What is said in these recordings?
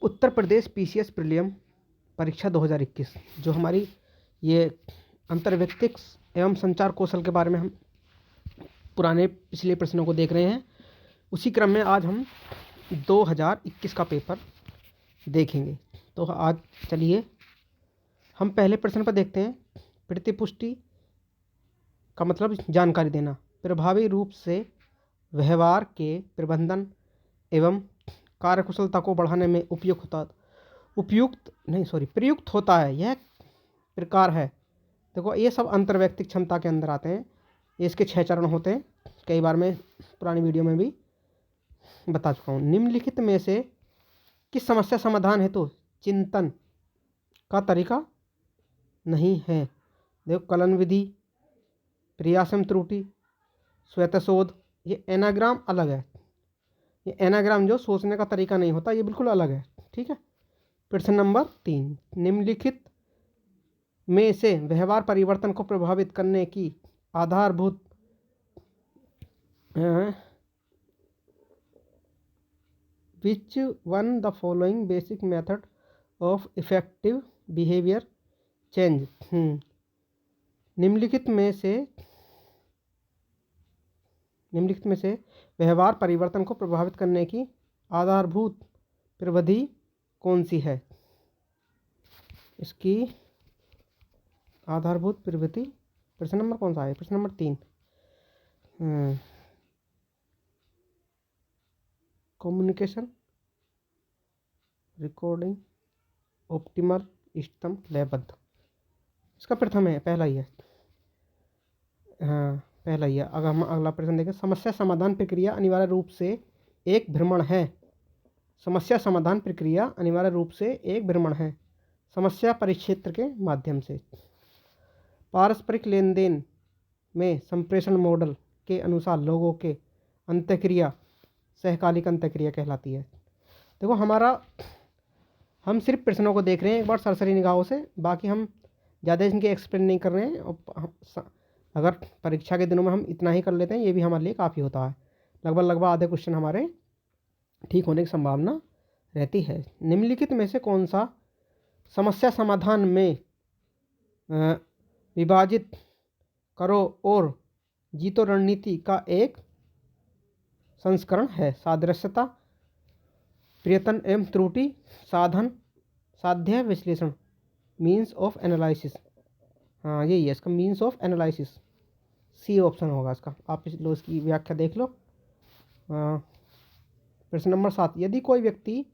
Uttar Pradesh PCS prelim परीक्षा 2021 जो हमारी ये अंतर्व्यक्तिक एवं संचार कौशल के बारे में हम पुराने पिछले प्रश्नों को देख रहे हैं। उसी क्रम में आज हम 2021 का पेपर देखेंगे। तो आज चलिए हम पहले प्रश्न पर देखते हैं। प्रतिपुष्टि का मतलब जानकारी देना, प्रभावी रूप से व्यवहार के प्रबंधन एवं कार्यकुशलता को बढ़ाने में प्रयुक्त होता है। यह प्रकार है। देखो ये सब अंतर्वैयक्तिक क्षमता के अंदर आते हैं। इसके 6 चरण होते हैं। कई बार मैं पुरानी वीडियो में भी बता चुका हूँ। निम्नलिखित में से किस समस्या समाधान हेतु चिंतन का तरीका नहीं है? देखो कलन विधि, प्रयासम त्रुटि, स्वतःशोध। ये एनाग्राम अलग है। ये एनाग्राम जो सोचने का तरीका नहीं होता, ये बिल्कुल अलग है। ठीक है। प्रश्न नंबर 3, निम्नलिखित में से व्यवहार परिवर्तन को प्रभावित करने की आधारभूत which one the following basic method of effective behaviour change. निम्नलिखित में से व्यवहार परिवर्तन को प्रभावित करने की आधारभूत प्रविधि कौन सी है? इसकी आधारभूत प्रविधि प्रश्न नंबर कौन सा है? प्रश्न नंबर 3। कम्युनिकेशन, रिकॉर्डिंग, ऑप्टिमल, इष्टतम, लयबद्ध। इसका प्रथम है, पहला ही है। हाँ पहला ही है। अगर हम अगला प्रश्न देखें, समस्या समाधान प्रक्रिया अनिवार्य रूप से एक भ्रमण है। समस्या समाधान प्रक्रिया अनिवार्य रूप से एक भ्रमण है समस्या परिक्षेत्र के माध्यम से। पारस्परिक लेन देन में संप्रेषण मॉडल के अनुसार लोगों के अंतःक्रिया सहकालिक अंतःक्रिया कहलाती है। देखो हम सिर्फ प्रश्नों को देख रहे हैं एक बार सरसरी निगाहों से, बाकी हम ज़्यादा इनके एक्सप्लेन नहीं कर रहे हैं। और अगर परीक्षा के दिनों में हम इतना ही कर लेते हैं, ये भी हमारे लिए काफ़ी होता है। लगभग आधे क्वेश्चन हमारे ठीक होने की संभावना रहती है। निम्नलिखित में से कौन सा समस्या समाधान में विभाजित करो और जीतो रणनीति का एक संस्करण है? सादृश्यता, प्रयत्न एवं त्रुटि, साधन, साध्य विश्लेषण, मीन्स ऑफ एनालिसिस। हाँ यही है इसका, means of analysis. C option होगा इसका। आप लो इसकी व्याख्या देख लो। प्रश्न नंबर 7, यदि कोई व्यक्ति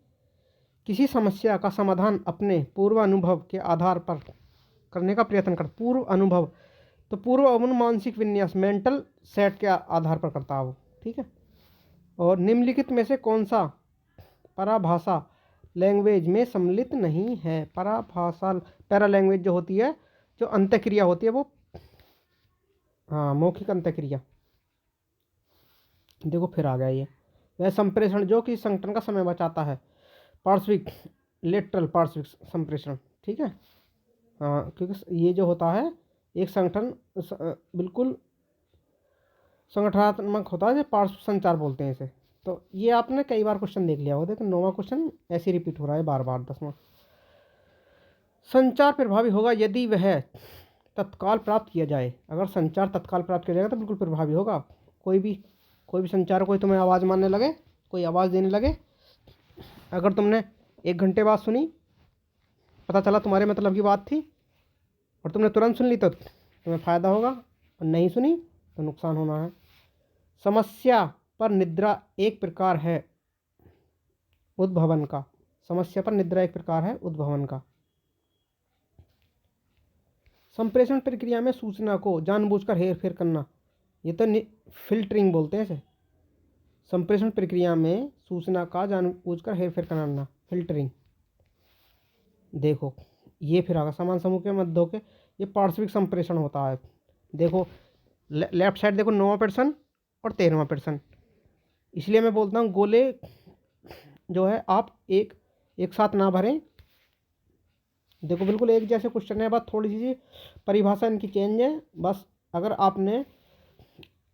किसी समस्या का समाधान अपने पूर्व अनुभव के आधार पर करने का प्रयत्न कर, पूर्व अनुभव तो पूर्व मानसिक विन्यास मेंटल सेट के आधार पर करता है वो। ठीक है। और निम्नलिखित में से कौन सा पराभाषा लैंग्वेज में सम्मिलित नहीं है? पराभाषा पैरा लैंग्वेज जो होती है, जो अंतःक्रिया होती है वो, हाँ मौखिक अंतःक्रिया। देखो फिर आ गया ये। वह संप्रेषण जो कि संगठन का समय बचाता है, पार्श्विक लेटरल पार्श्विक संप्रेषण। ठीक है। हाँ क्योंकि ये जो होता है एक संगठन बिल्कुल संगठनात्मक होता है, जो पार्श्व संचार बोलते हैं इसे। तो ये आपने कई बार क्वेश्चन देख लिया होगा। देखो 9वां क्वेश्चन ऐसे रिपीट हो रहा है बार बार। 10वां, संचार प्रभावी होगा यदि वह तत्काल प्राप्त किया जाए। अगर संचार तत्काल प्राप्त किया जाएगा तो बिल्कुल प्रभावी होगा। कोई भी संचार, कोई तुम्हें आवाज़ मारने लगे, कोई आवाज़ देने लगे, अगर तुमने 1 घंटे बाद सुनी, पता चला तुम्हारे मतलब की बात थी और तुमने तुरंत सुन ली तो तुम्हें फ़ायदा होगा, और नहीं सुनी तो नुकसान होना है। समस्या पर निद्रा एक प्रकार है उद्भवन का। समस्या पर निद्रा एक प्रकार है उद्भवन का। संप्रेषण प्रक्रिया में सूचना को जानबूझकर हेरफेर करना, ये तो फिल्टरिंग बोलते हैं इसे। संप्रेषण प्रक्रिया में सूचना का जानबूझकर हेरफेर करना, फिल्टरिंग। देखो ये फिर आगा समान समूह के मध्यों के, ये पार्श्विक संप्रेषण होता है। देखो लेफ्ट साइड देखो 9वां प्रश्न और 13वां प्रश्न। इसलिए मैं बोलता हूँ गोले जो है आप एक साथ ना भरें। देखो बिल्कुल एक जैसे क्वेश्चन है, बस थोड़ी सी परिभाषा इनकी चेंज है बस। अगर आपने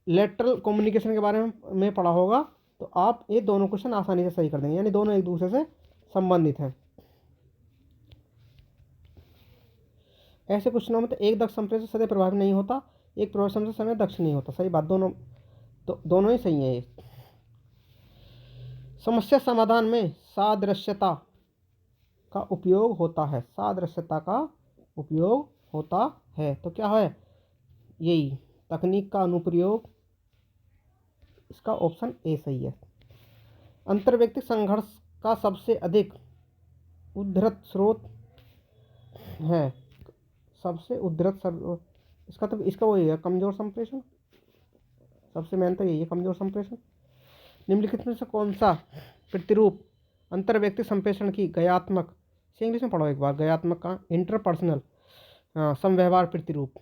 लेटरल कम्युनिकेशन के बारे में पढ़ा होगा तो आप ये दोनों क्वेश्चन आसानी से सही कर देंगे, यानी दोनों एक दूसरे से संबंधित हैं। ऐसे क्वेश्चनों में तो एक दक्ष संप्रेषण सदैव प्रभावी नहीं होता, एक प्रभावी संप्रेषण सदैव दक्ष नहीं होता। सही बात, दोनों ही सही है ये। समस्या समाधान में सादृश्यता का उपयोग होता है, सादृश्यता का उपयोग होता है। तो क्या है, यही तकनीक का अनुप्रयोग, इसका ऑप्शन ए सही है। अंतर्व्यक्तिक संघर्ष का सबसे अधिक उद्धृत स्रोत है, सबसे उद्धृत इसका तो इसका वही है, कमजोर संप्रेषण। सबसे मेन तो यही है, कमजोर संप्रेषण। निम्नलिखित में से कौन सा प्रतिरूप अंतर्व्यक्तिक संप्रेषण की गयात्मक, से इंग्लिश में पढ़ो एक बार, गयात्मक का इंटरपर्सनल समव्यवहार प्रतिरूप।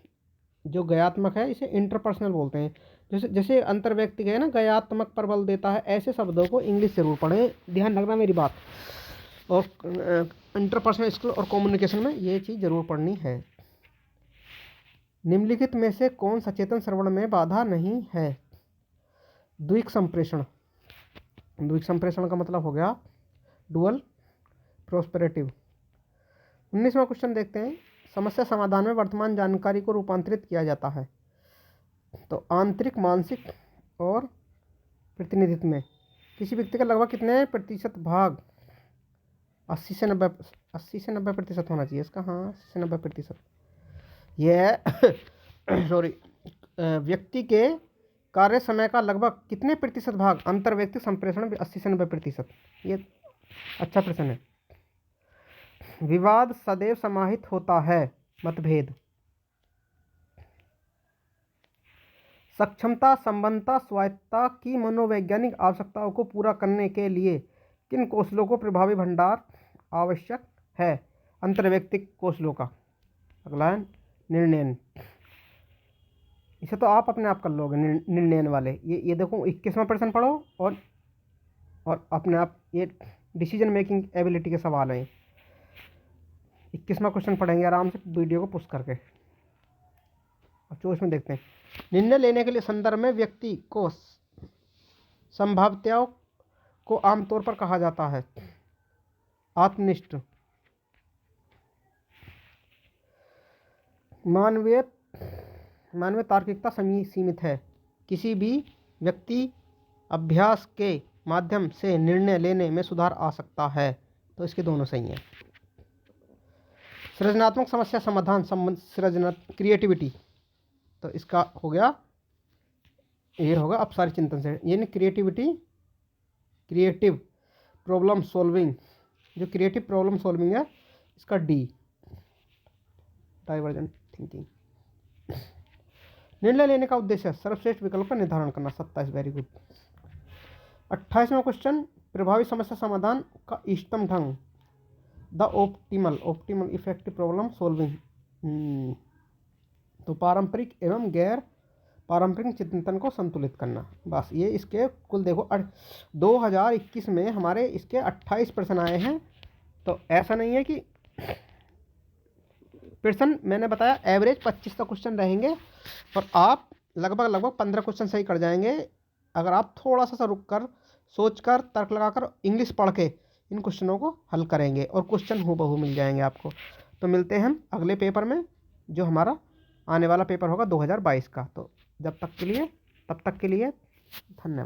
जो गयात्मक है इसे इंटरपर्सनल बोलते हैं। जैसे अंतर्व्यक्तिक है ना, गयात्मक पर बल देता है, ऐसे शब्दों को इंग्लिश जरूर पढ़ें, ध्यान रखना मेरी बात। और इंटरपर्सनल स्किल और कम्युनिकेशन में ये चीज़ जरूर पढ़नी है। निम्नलिखित में से कौन सचेतन श्रवण में बाधा नहीं है? द्विक संप्रेषण। द्विक संप्रेषण का मतलब हो गया डुअल प्रोस्पेरेटिव। 19वां क्वेश्चन देखते हैं। समस्या समाधान में वर्तमान जानकारी को रूपांतरित किया जाता है। तो आंतरिक, मानसिक और प्रतिनिधित्व में किसी व्यक्ति का लगभग कितने प्रतिशत भाग, 80 से 90% होना चाहिए इसका। हाँ, 80 से 90%। यह सॉरी व्यक्ति के कार्य समय का लगभग कितने प्रतिशत भाग अंतर्व्यक्तिक संप्रेषण में 80 से 90%। ये अच्छा प्रश्न है। विवाद सदैव समाहित होता है, मतभेद। सक्षमता, संबंधता, स्वायत्तता की मनोवैज्ञानिक आवश्यकताओं को पूरा करने के लिए किन कौशलों को प्रभावी भंडार आवश्यक है? अंतर्वैयक्तिक कौशलों का। अगला है निर्णय। इसे तो आप अपने आप कर लोगे, निर्णय वाले। ये देखो 21वां प्रश्न पढ़ो और अपने आप ये डिसीजन मेकिंग एबिलिटी के सवाल हैं। 21वां क्वेश्चन पढ़ेंगे आराम से वीडियो को पुश करके। और 24 में देखते हैं। निर्णय लेने के लिए संदर्भ में व्यक्ति को संभाव्यताओं को आमतौर पर कहा जाता है आत्मनिष्ठ, मानवीय तार्किकता सीमित है। किसी भी व्यक्ति अभ्यास के माध्यम से निर्णय लेने में सुधार आ सकता है। तो इसके दोनों सही हैं। सृजनात्मक समस्या समाधान क्रिएटिविटी। तो इसका हो गया, ये होगा अपसारी चिंतन से, यानी क्रिएटिव प्रॉब्लम सॉल्विंग। जो क्रिएटिव प्रॉब्लम सॉल्विंग है इसका डी, डाइवर्जेंट थिंकिंग। निर्णय लेने का उद्देश्य सर्वश्रेष्ठ विकल्प का निर्धारण करना। 27, वेरी गुड। 28वां क्वेश्चन। प्रभावी समस्या समाधान का इष्टतम ढंग, the optimal effective problem solving. तो पारंपरिक एवं गैर पारंपरिक चिंतन को संतुलित करना। बस ये इसके कुल देखो 2021 में हमारे इसके 28 प्रश्न आए हैं। तो ऐसा नहीं है कि प्रश्न, मैंने बताया एवरेज 25 का क्वेश्चन रहेंगे और आप लगभग 15 क्वेश्चन सही कर जाएंगे अगर आप थोड़ा सा रुक कर, सोच कर, तर्क लगाकर, इंग्लिश पढ़ के इन क्वेश्चनों को हल करेंगे और क्वेश्चन हूबहू मिल जाएंगे आपको। तो मिलते हैं हम अगले पेपर में, जो हमारा आने वाला पेपर होगा 2022 का। तो तब तक के लिए धन्यवाद।